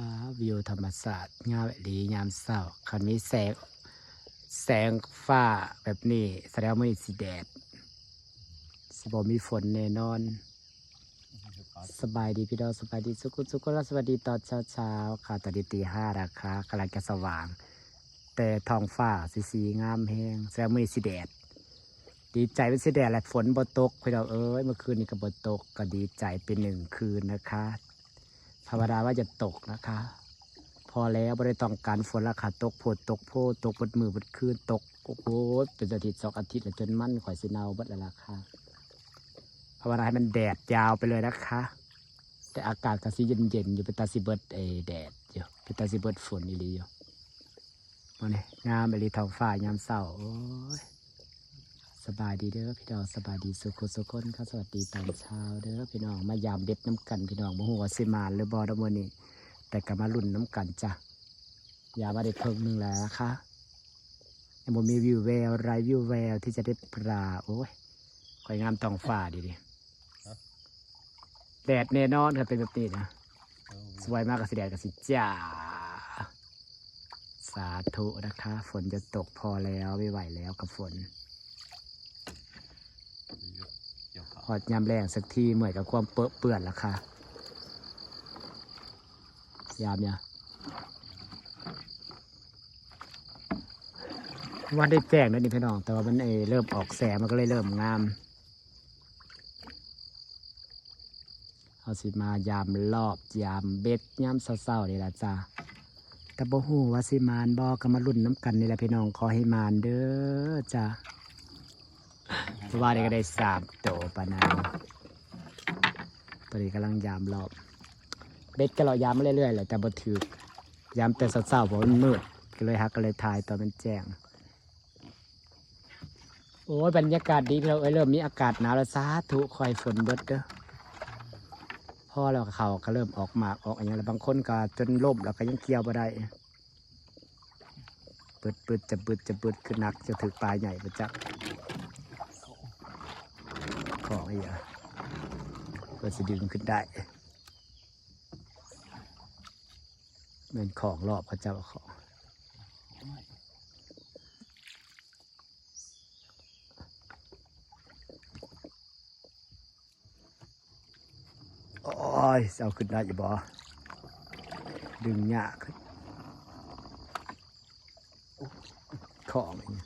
ฟ้าวิวธรรมศาสตร์งามแบบดียามเศร้าคันนี้แสงฟ้าแบบนี้แสดงว่ามันสีแดดสิบมีฝนแน่นอนสบายดีพี่ดาวสบายดีสุขแล้วสวัสดีตอนเช้าค่ะตอนนี้ตี 5นะคะกำลังจะสว่าง แต่ท้องฟ้าสีงามแห้งแสดงว่ามันสีแดดดีใจเป็นสีแดดแหละฝนบ่ตกพี่ดาวเอ้ยเมื่อคืนนี้ก็บ่ตกก็ดีใจเป็น1 คืนนะคะภาวนาว่าจะตกนะคะ พอแล้วไม่ได้ต้องการฝนราคาตกโพดตกโพดตกบดมือบดคืนตกโอ้โหเป็นอาทิตย์2 อาทิตย์แล้วจนมันข่อยสิเนาบดแล้วราคาภาวนาให้มันแดดยาวไปเลยนะคะ แต่อากาศก็สิเย็นอยู่เป็นตาสิเบิดแดดอยู่เป็นตาสิเบิดฝนอีหลีอยู่มาเนี่ยงามไปเลยท้องฟ้ายามเศร้าโอ้ยสบายดีเด้อพี่น้องสบายดีสุขคนครับสวัสดีตอนเช้าเด้อพี่น้องมายามเบ็ดน้ำกันพี่น้องบ่ฮู้ว่าสิมาหรือบอดมื้อนี้แต่ก็มาลุ้นน้ำกันจ้ะยามาได้1 แล้วนะคะยังบ่มีวิวแววไรวิวแววที่จะได้ปลาโอ้ยค่อยงามท้องฟ้าดิแดดแน่นอนครับเป็นแบบนี้นะสวยมากกับสีแดดกับสีจ้าสาธุนะคะฝนจะตกพอแล้วไม่ไหวแล้วกับฝนหอดยามแรงสักทีเหมือนกับความเปื้อนแล้วค่ะยามเนี่ยว่าได้แจ้งแล้วนี่พี่น้องแต่ว่ามันเริ่มออกแสงมันก็เลยเริ่มงามเอาสิมายามรอบยามเบ็ดยามเศร้าๆนี่แหละจ้าแต่บ่ฮู้ว่าสิมานบ่ก็มาลุ้นน้ำกันนี่แหละพี่น้องขอให้มานเด้อจ้าเพราะว่าได้ก็ได้3 โตปานนั้นตอนนี้กำลังยามรอบเบ็ดก็เรายามมาเรื่อยๆแหละแต่บ่ถือยามแต่เศร้าๆเพราะมันมืดก็เลยฮักก็เลยถ่ายตอนมันแจ้งโอ้ยบรรยากาศดีเราเริ่มมีอากาศหนาวแล้วสาธุคอยฝนเบิดเด้อพ่อเราเขาก็เริ่มออกหมากออกอย่างไรบางคนก็จนล่มแล้วก็ยังเกี่ยวบ่ได้ปืดจะขึ้นนักจะถือปลาใหญ่ประจักของไอ้ยาเพื่อจะดึงขึ้นได้เหมือนของรอบเขาเจ้าของโอ้ยเอาขึ้นได้อยู่บ่ดึงยากของอย่างเงี้ย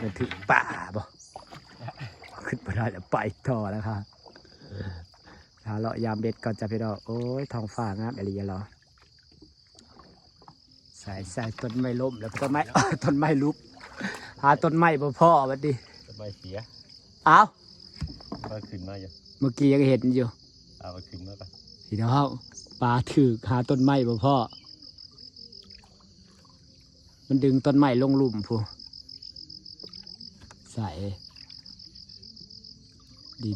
มันถึงป่าบ่ขึ้นไปได้แล้วไปต่อแล้วค่ะหาเลาะยามเบ็ดก่อนจะไปดอกโอ้ยท้องฟ้างามอะไรอย่างเงี้ยหรอใส่ต้นไม้ล้มแล้วต้นไม้ ต้นไม้ลุกหาต้นไม้บ่พ่อวัดดิต้นไม้เสียอ้าวก็ขึ้นมาอยู่เมื่อกี้ยังเห็นอยู่เอาไปขึ้นมาปะพี่น้องปลาถือหาต้นไม้บ่พ่อมันดึงต้นไม้ลงหลุมพูใส่ดี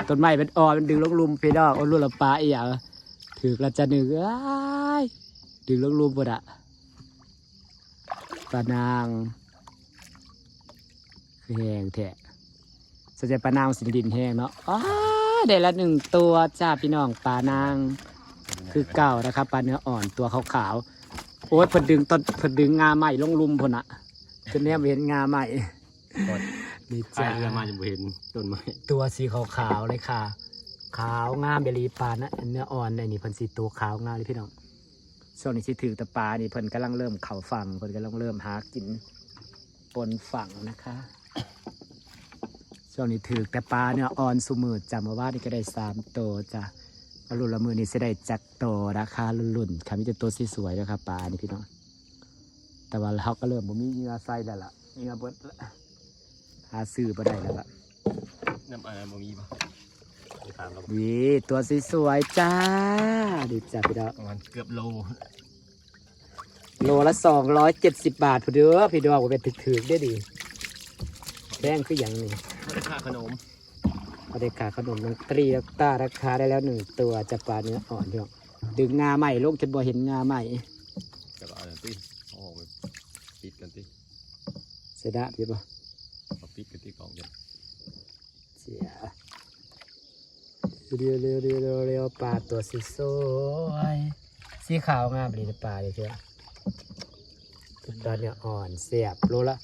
ต้นไม้เป็นอ่อนมันดึงลงหลุมพี่น้องเอาลูกละปลาอีกอย่างถือกระจะหนึ่งดึงลงหลุมหมดอะปลานางคือแห้งแท้สนใจปลานางสินดินแห้งเนาะได้ละ1 ตัวจ้าพี่น้องปลานางคือเก่านะครับปลาเนื้ออ่อนตัวขาวๆโอ้ยพอดึงงาใหม่ลงลุมพนอะจนเนี้ยเห็นงาใหม่ดีจ้าเรือมาจะเห็นต้นไม้ตัวสีขาวๆเลยค่ะขาวงามเบลีปลานะเนื้ออ่อนในนี่เพิ่นสีตัวขาวงามเลยพี่น้องช่วงนี้สิถือแต่ปลานี่เพิ่นกำลังเริ่มเข่าฝั่งเพิ่นกำลังเริ่มหากินปนฝั่งนะคะช่วงนี้ถือแต่ปลาเนื้ออ่อนสุมือจำมาว่านี่ก็ได้3 ตัวจ้ะรุ่นละมือนี่จะได้จักตัวราคารุ่นๆค่ะมีแต่ตัวสวยๆนะครับปลานี่พี่น้องแต่ว่าเขาก็เริ่มมีเนื้อใส่แล้วล่ะเนื้อเบิดหาซื้อมาได้แล้วล่ะน้ำอะไรบ่มีป่ะนี่ตัวสวยๆจ้าดีจ้าพี่น้องประมาณเกือบโลละ270 บาทพอเด้อพี่น้องว่าเป็นถึกๆได้ดีแพงคืออย่างนี้ราคาขนมเอาได้ขาขนมน้องตรีแล้วต้าราคาได้แล้ว1 ตัวจะปลาเนื้ออ่อนพี่น้องดึงงาใหม่ลูกจนบ่เห็นงาใหม่จะเอาอะไรตีเอาออกไปปิดกันตีเสด็จพี่ป่ะเอาปิดกันตีกล่องกันเสีย เร็วเร็วเร็วเร็วเร็วปลาตัวสวยๆสีขาวงามเลยปลาเลยเจ้าตอนเนี้ยอ่อนเสียบโลละ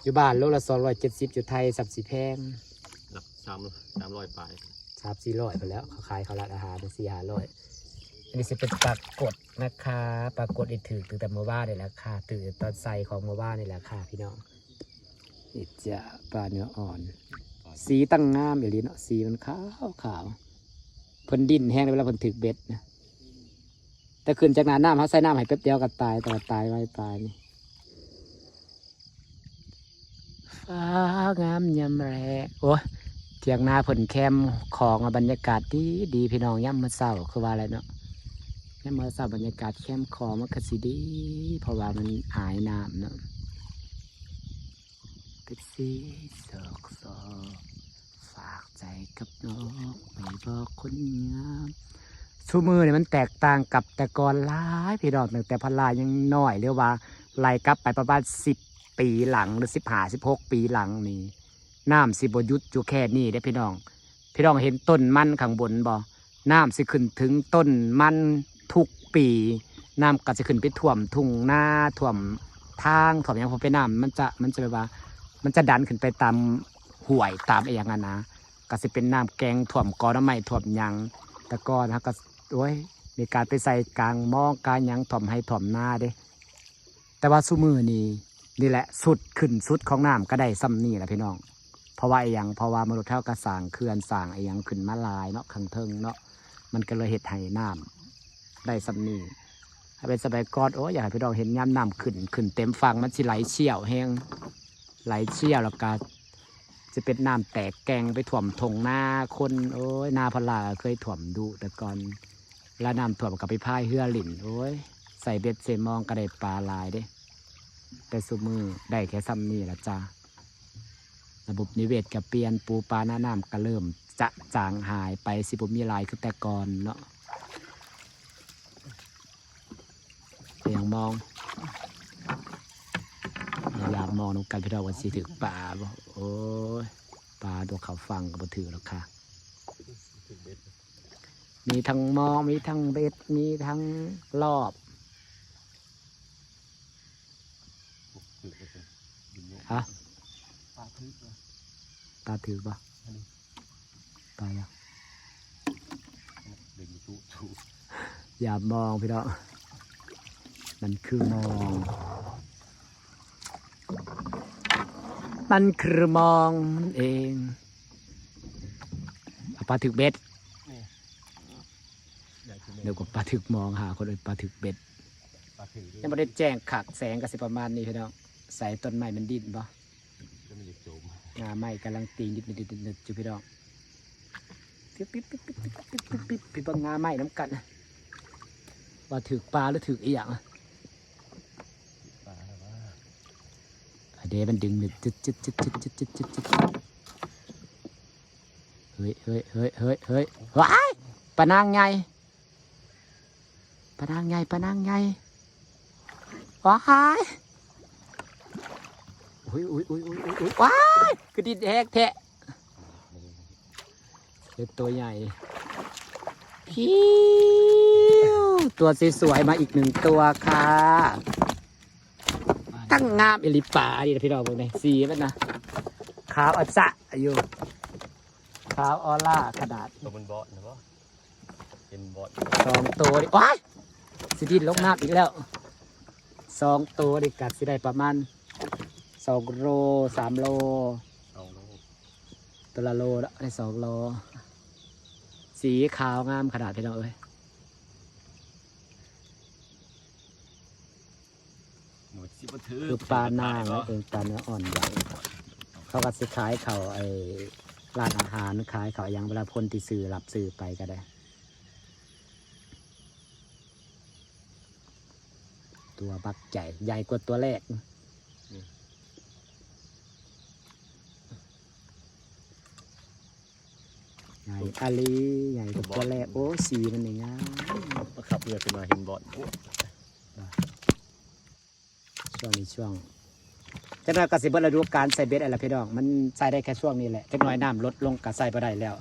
อยู่บ้านโลละ270อยู่ไทยสับสีแพง รับ300ปลาย 300-400ไปแล้วเขาขายเขาร้านอาหารเป็น400-500อันนี้จะเป็นปลากดนะคะปลากดอีถือแต่เมื่อว่านนี่แหละค่ะตื่นตอนใส่ของเมื่อว่านนี่แหละค่ะพี่น้องนี่จะปลาเนื้ออ่อน สีตั้งงามอย่างนี้เนาะสีมันขาวขาวเพิ่นดินแห้งเวลาเพิ่นถึกเบ็ดนะแต่ขึ้นจากน้ำเขาใส่น้ำให้แป๊บเดียวก็ตายแต่ว่าตายไว้ตายนี่ฟ้างามยามแรกโอ้เทียงนาเพิ่นแคมของบรรยากาศดีดีพี่น้องย่ำมื้อเช้าคือว่าอะไรเนาะย่ำมื้อเช้าบรรยากาศแคมของมันก็สิดีเพราะว่ามันอายน้ำเนาะเป็นสีสอกสอฝากใจกับน้องไม่บอกคนงามชูมือเนี่ยมันแตกต่างกับแต่ก่อนหลายพี่น้องตั้งแต่พลายังน้อยเรียกว่าไล่กลับไปประมาณ10 ปีหลังหรือ15-16 ปีหลังนี่น้ำสิบหยุดอยู่แค่นี้ได้อพี่น้องเห็นต้นมันข้างบนบ่น้ำสิขึ้นถึงต้นมันทุกปีน้ำก็จะขึ้นไปท่วมทุ่งนาท่วมทางท่วมอย่างพอไปน้ำมันจะแบบว่ามันจะดันขึ้นไปตามห่วยตามไอ้อย่างนั้นนะก็จะเป็นน้ำแกงถ่วมกอน้ำไม้ถ่วมหยังแต่ก่อนนะก็โอ้ยมีการไปใส่กลางหม้อกลางหยังถ่วมให้ถ่วมนาเด้แต่ว่าซุมือนี่แหละสุดขึ้นสุดของน้ำก็ได้ซ้ำนี่แหละพี่น้องเพราะว่าไอ้ยังเพราะว่ามนุษย์เท่ากระสร้างเขื่อนสร้างไอ้ยังขึ้นมาลายเนาะขังเทิงเนาะมันก็เลยเห็ดให้น้ำได้ซ้ำนี่ถ้าเป็นสมัยก่อนโอ้ยอยากให้พี่น้องเห็นย่ำน้ำขึ้นเต็มฝั่งมันสิไหลเชี่ยวแห้งไหลเชี่ยวแล้วก็จะเป็นน้ำแตกแกงไปถ่วมทงนาคนโอ้ยนาพลาเคยถ่วมดูแต่ก่อนแล้วน้ำถ่วมกับไปพายเฮือหลินโอ้ยใส่เบ็ดเซมองก็ได้ปลาลายเด้แต่ซุมือได้แค่ซ้ำนี่ละจ้าระบบนิเวศกับเปลี่ยนปูปลาหน้าน้ำก็เริ่มจะจางหายไปสิบุมีลายคือแต่ก่อนเนาะอย่างมองอยากมองนกันพี่เราวันสีถือป่าบ่โอ้ยปลาตัวเขาฟังก็บ่ถือหรอกค่ะมีทั้งมองมีทั้งเบ็ดมีทั้งรอบฮะปลาถือป่ะปลายังอย่ามองพี่เรามันคือมองมันคือมองนั่นเองปลาถึกเบ็ดเดี๋ยวกับปลาถึกมองหาคนอื่นปลาถึกเบ็ดยังไม่ได้แจ้งขักแสงกันสิประมาณนี้พี่น้องใส่ต้นไม้มันดิ้นปะงาไม้กำลังตีนิดจุพี่น้องปิ๊บงาไม้น้ำกันว่าถึกปลาหรือถึกอีหยังเดี๋ยวมันดึงหนึบจึ๊ดเฮ้ยว้ายปลานางไงว้ายอุ้ยว้ายกระดิ่งแหกแทะเป็นตัวใหญ่พิ้วตัวสวยๆมาอีก1 ตัวค่ะตั้งงามอิลิป่าดิพี่น้องพวกนี้สีมันนะขาวอัศะอยู่ขาวออร่าขนาด ตัวบนบอสนะวะเป็นบอส 2 ตัวดิว้ายสิดินลงน้ำอีกแล้ว2 ตัวดิกัดสิได้ประมาณ2 โล 3 โล 2 โล ตัวละโลแล้วได้2 โลสีขาวงามขนาดพี่น้องเอ้ยคือปลานางนะเป็นปลาเนื้ออ่อนใหญ่เขาก็สิขายเขาไอ้ร้านอาหารขายเขาอย่างเวลาคนที่ซื้อรับซื้อไปก็ได้ตัวบักใหญ่กว่าตัวแรกใหญ่อาลีใหญ่กว่าตัวแรกโอ้สีมันนี่งาม มาขับเรือขึ้นมาเห็นบอส ช่วงจักหน่อยก็สิเบิดฤดูกาลใส่เบ็ดอะไรพี่น้องมันใส่ได้แค่ช่วงนี้แหละจักหน่อยน้ำลดลงก็ใส่บ่ได้แล้ว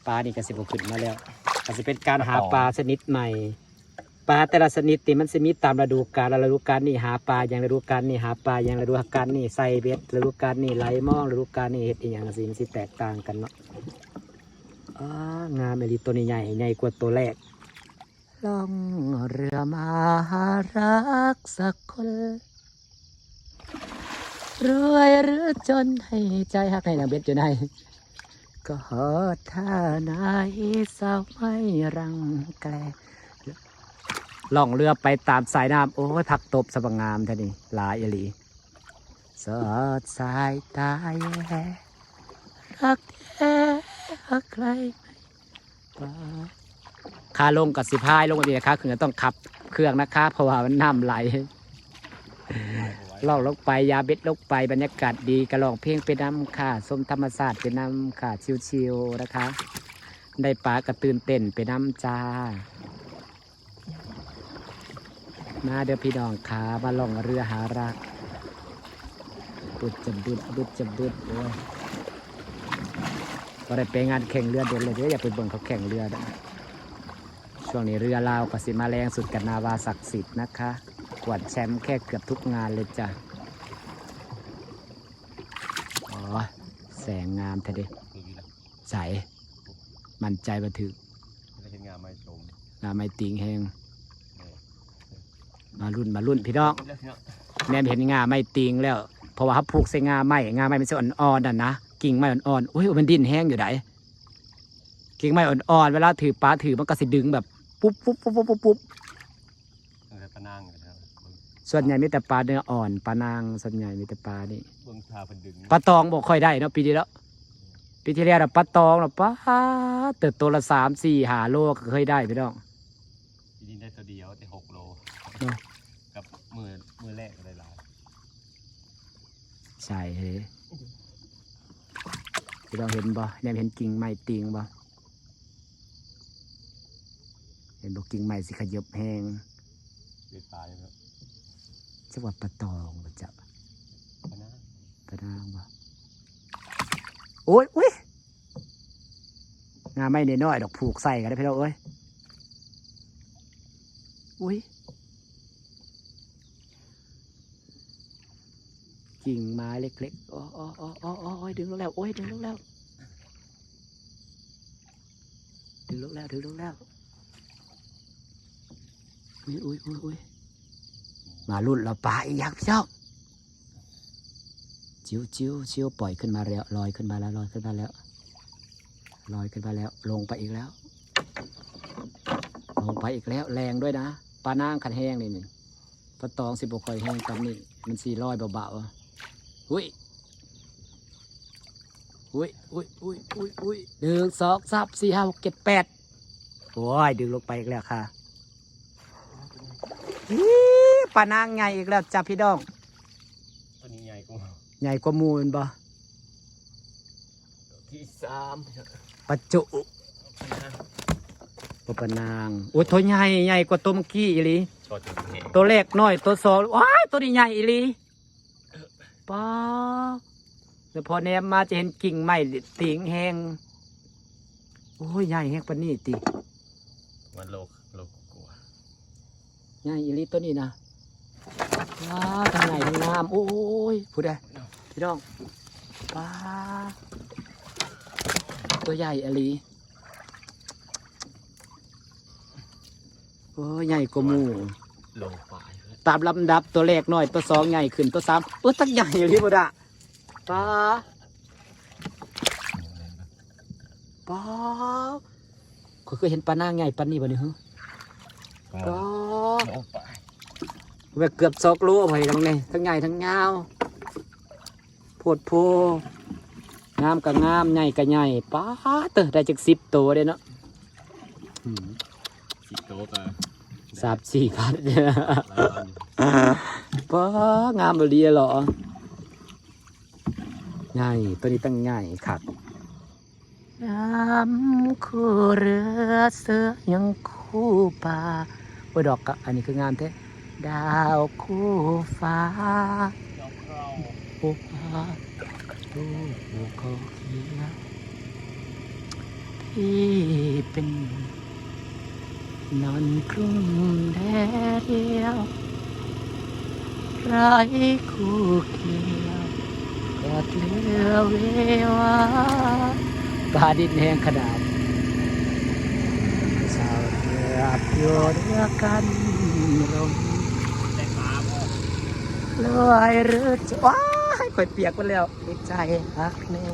ปลานี่ก็สิบขึ้นมาแล้วก็จะเป็นการหาปลาชนิดใหม่ปลาแต่ละชนิดที่มันจะมีตามฤดูกาลฤดูกาลนี่หาปลาอย่างฤดูกาลนี่หาปลาอย่างฤดูกาลนี่ใส่เบ็ดฤดูกาลนี่ไหลมองฤดูกาลนี่เห็ดอีกอย่างสิมันสิแตกต่างกันเนาะงามเอลิตัวนี้ใหญ่กว่าตัวแรกล่องเรือมาหารักสักคนรวยหรือจนให้ใจหักให้นางเบ็ดอยู่ในก็หอท่านายสาวไม่รังแกล่องเรือไปตามสายน้ำโอ้ยผักตบสบังงามท่านี่หลายอหลีสอดสายตาแย่รักแท้รักใครไม่ขาลงกับสิพายลงมาดีนะคะคือต้องขับเครื่องนะคะเพราะว่ามันน้ำไหลล่องลงไปยาเบ็ดลงไปบรรยากาศดีกระลองเพลงไปน้ำค่ะส้มธรรมศาสตร์ไปน้ำค่ะชิวๆนะคะได้ปลากระตื่นเต้นไปน้ำจ้ามาเดี๋ยวพี่น้องขามาล่องเรือหารักบุดจะบุดโอ้ยก็ได้ไปงานแข่งเรือเดินเลยเดี๋ยวอย่าไปเบิ่งเขาแข่งเรือนะช่วงนี้เรือลาวก็สิมาแรงสุดกันนาวาศักดิ์สิทธิ์นะคะกวาดแชมป์แค่เกือบทุกงานเลยจ้ะอ๋อแสงงามแท้เด้ใสมั่นใจบันทึกงามไม่ติงแหงมารุ่นพี่น้องแม่เห็นงาไม่ติงแล้วเพราะว่าเขาผูกใส่งาไม่มันจะอ่อนๆนะกิ่งไม้อ่อนๆโอ้ยมันดิ้นแห้งอยู่ไหนกิ่งไม้อ่อนๆเวลาถือปลาถือมันก็สิดึงแบบปุ๊บส่วนใหญ่มีแต่ปลาเนื้ออ่อนปลานางส่วนใหญ่มีแต่ปลานี่ปลาตองบอกค่อยได้เนาะปีที่แล้วปีที่แล้วปลาตองเราปลาเติบโตละ3-4-5 โลก็เคยได้พี่น้องปีนี้ได้ตัวเดียวแต่6 โลกับมือแรกอะไรหลายใช่เฮ้ยพี่น้องเห็นบ่เนี่ยเห็นกิ่งไม้ติงบ่เห็นบอกกิ่งไม้สิขยับแห้งเป็นปลาอย่างนี้จังหวัดปะตองบ่จับปะนางบ่โอ้ยงาไม่น้อยดอกผูกใส่กันได้พี่น้องเอ้ยอุ้ยกิ่งไม้เล็กๆโอ้ยดึงลงแล้วดึงลงแล้วอุ้ยมาลุ่นเราปลาอีกอย่างพี่น้องจิ้วปล่อยขึ้นมาแล้วลอยขึ้นมาแล้วลงไปอีกแล้วแรงด้วยนะปลานางขันแห้งนี่ปลาตอง10 บ่ค่อยแห้งตอนนี้มัน400เบาๆอุ้ย1 2 3 4 5 6 7 8โอ้ยดึงลงไปอีกแล้วค่ะปลานางใหญ่อีกแล้วจ้าพี่น้องตัวนี้ใหญ่กว่าหมูนบ่ที่3ปลาจุปลานางโอ้ยตัวใหญ่กว่าตัวเมื่อกี้อีหลีตัวแรกน้อยตัวสองว้ายตัวนี้ใหญ่อีหลีป้าแล้วพอแนมมาจะเห็นกิ่งไม้ติงแห้งโอ้ยใหญ่แห้งปานนี้ติมันโลกกลัวใหญ่อีหลีตัวนี้นะว้าทั้งใหญ่ทั้งงามโอ้ยพูดได้พี่น้องป้าตัวใหญ่อีหลีโอ้ยใหญ่กว่าหมูโลปลายตามลำดับตัวแรกน้อยตัว2ใหญ่ขึ้นตัว3ตั้งใหญ่อีหลีบ่ดะป้าเคยเห็นปลานางใหญ่ปานนี้บ่เนี่ยฮะป้าแบบเกือบ2 โลไปตรงนี้ทั้งใหญ่ทั้งยาวโพดโพงามกับงามใหญ่กับใหญ่ป้าได้จาก10 ตัวเลยเนาะ10 ตัวก็3-4 พันป้างามเลยเหรอใหญ่ตัวนี้ตั้งใหญ่ครับน้ำคู่เรือเสือยังคู่ป่าโอ้ยดอกกะอันนี้คืองามแท้ดาวคู่ฟ้าโอ้ฟ้าดูเขาเขียวเพ ที่เป็นนอนกรุงแดดเดียวไร้คู่เคียวกอดเรือเววาบาดินแห่งขนาดชาวเรืออยู่เรือกันลม ได้ปลาบ่ ลอยเรือจะว้ายข่อยเปียกไปแล้วในใจฮักแน่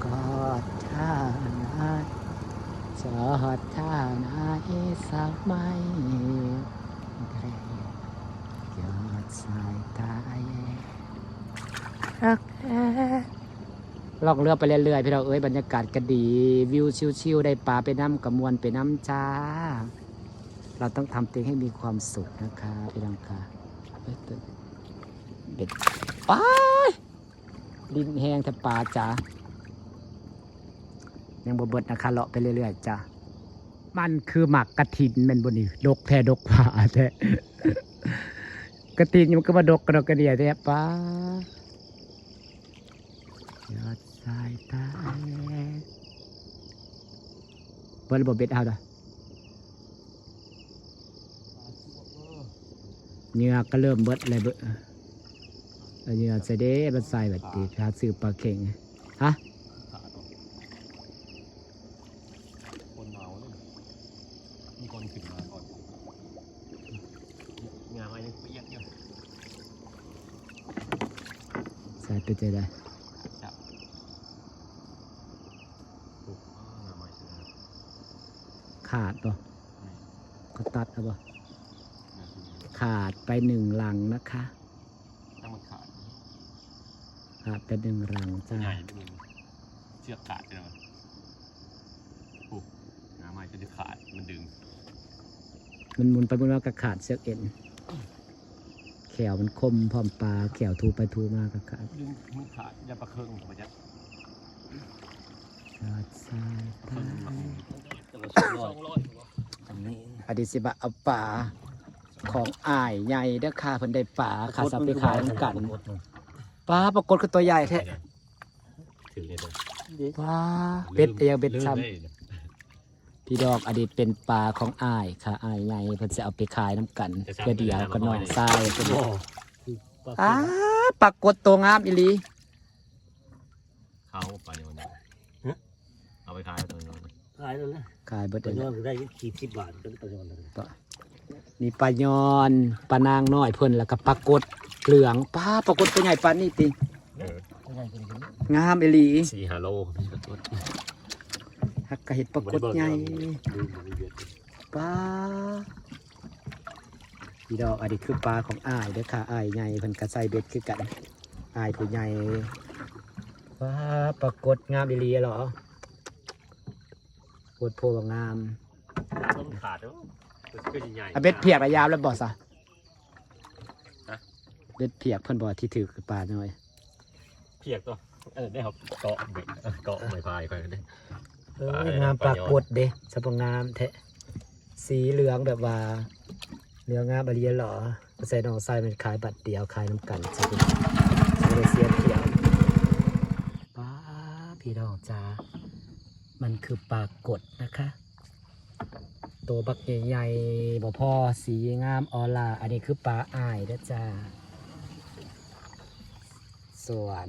กอดท่านาจอดท่านาสักไม่แกรยอดสายตารักแท้ล่องเรือไปเรื่อยๆพี่เราเอ้ยบรรยากาศก็ดี วิวชิวๆได้ปลาไปน้ำกับมวลไปน้ำจ้า เราต้องทำตัวเองให้มีความสุขนะคะพี่น้องค่ะเบ็ดว้ายดินแห้งแทบปลาจ้ายังบ่เบิดนะคะเลาะไปเรื่อยๆจ้ามันคือหมักกระถินแมันบนี่ดกแท้ดกผาแท้กระถินมันก็มาดกกระดกกระเดียแท้ป้ายอดสายตาเบิดระบบเบ็ดเอาด้วยเหงื่อก็เริ่มเบิดเลยเบิดเหงื่อใส่เด้บัดใส่แบบตีพาซื้อปลาเข่งฮะ ขาดออกคนเมาเลยมีคนขึ้นมาก่อนงานมายังเปียกอยู่ ใส่ไปเจอได้ จับปุ๊บงานมาเสร็จแล้ว ขาดป่ะก็ตัดเอาป่ะ งานที่นี่ ขาดไปหนึ่งลังนะคะ ถ้ามันขาด ขาดไปหนึ่งลังจ้า ใหญ่ไปเลยเชือกขาดไปแล้วปุ๊บงานมาจะได้ขาดมันดึง มันหมุนไปหมุนมาก็ขาดเสือกเอ็นแขวมันคมพร้อมปลาแขวทูไปทูมาก็ขาด ดึงมันขาดอย่าประเคิงมันจะ ยอดสายตา 200 อดิสิบะเอาป่าของอ้ายใหญ่เด้อค่ะเพิ่นได้ป่าขาสับไปขายน้ำกันปลาปรากฏคือตัวใหญ่แท้ ถือเลยเด้อ ปลาเบ็ดเอียงเบ็ดซ้ำพี่ดอกอดีตเป็นปลาของอ้ายค่ะอ้ายใหญ่เพิ่นจะเอาไปขายน้ำกันเพื่อเดียวก็น้องทรายก็บอก อ้าปรากฏตัวงามอีหลี เขาไปวันนี้เอาไปขายตัวนี้ ขายแล้วนะ ขายเบิด ปั เล จจุบั ย นได้40 บาทก็ปัจจุบันเลย มีปลายอนปลานางน้อยเพิ่นแล้วก็ปรากฏเหลืองปลาปรากฏตัวใหญ่ปลานี่ติ ไม่ใช่เป็นอย่างนี้ งามอีหลี 4-5 โล ฮักกะเห็ดปรากฏใหญ่ปลาพี่ดอกอันนี้คือปลาของอ้ายเด้อค่ะอ้ายใหญ่เพิ่นก็ใส่เบ็ดคือกันอ้ายผู้ใหญ่ปลาปรากฏงามอีหลีเหรอโคตรโพว่างาม ต้นขาดแล้วก็ใหญ่ อะเบ็ดเพียกระยามแล้วบ่ซะ ฮะ เบ็ดเพียกเพิ่นบ่ที่ถือคือปลาน้อย เพียกตัวได้ครับเกาะเบ็ดเกาะไม้พายไปได้ งามปรากฏเด้สะพงามแท้สีเหลืองแบบว่าเหลืองงามบริเวณหรอใส่น้องใส่เป็นขายบัตรเดียวขายน้ำกันจะเป็นเสียเขียวป้าพี่น้องจ้ามันคือปรากฏนะคะ ตัวบักใหญ่ๆบ่พอสีงามออร่าอันนี้คือปลาอ้ายนะจ้าส่วน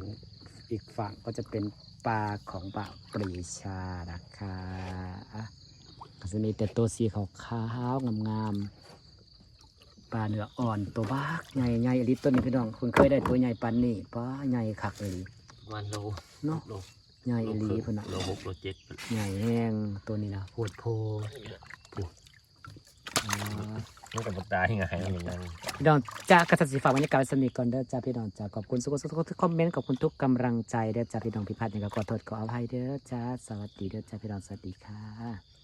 อีกฝั่งก็จะเป็นปลาของบ่าวปรีชานะคะก็จะมีแต่ตัวสีขาวๆงามๆปลาเนื้ออ่อนตัวบักใหญ่ๆอลิต้นนี้พี่น้องคุณเคยได้ตัวใหญ่ปันนี่ป้าใหญ่คักเลย วันโล เนาะ โล ใหญ่อลีพุ่นน่ะ โล6โล7 ใหญ่แห้งตัวนี้นะโพดโพอ่า มันกับตายไงอย่างนั้น พี่น้องจ้ากระสับสีฝากบรรยากาศไว้สนิทก่อนเด้อจ้าพี่น้องจ้าขอบคุณทุกคนทุกคอมเมนต์ขอบคุณทุกกำลังใจเด้อจ้าพี่น้องพิพัฒน์ยังก็ขอโทษขออภัยเด้อจ้าสวัสดีเด้อจ้าพี่น้องสวัสดีค่ะ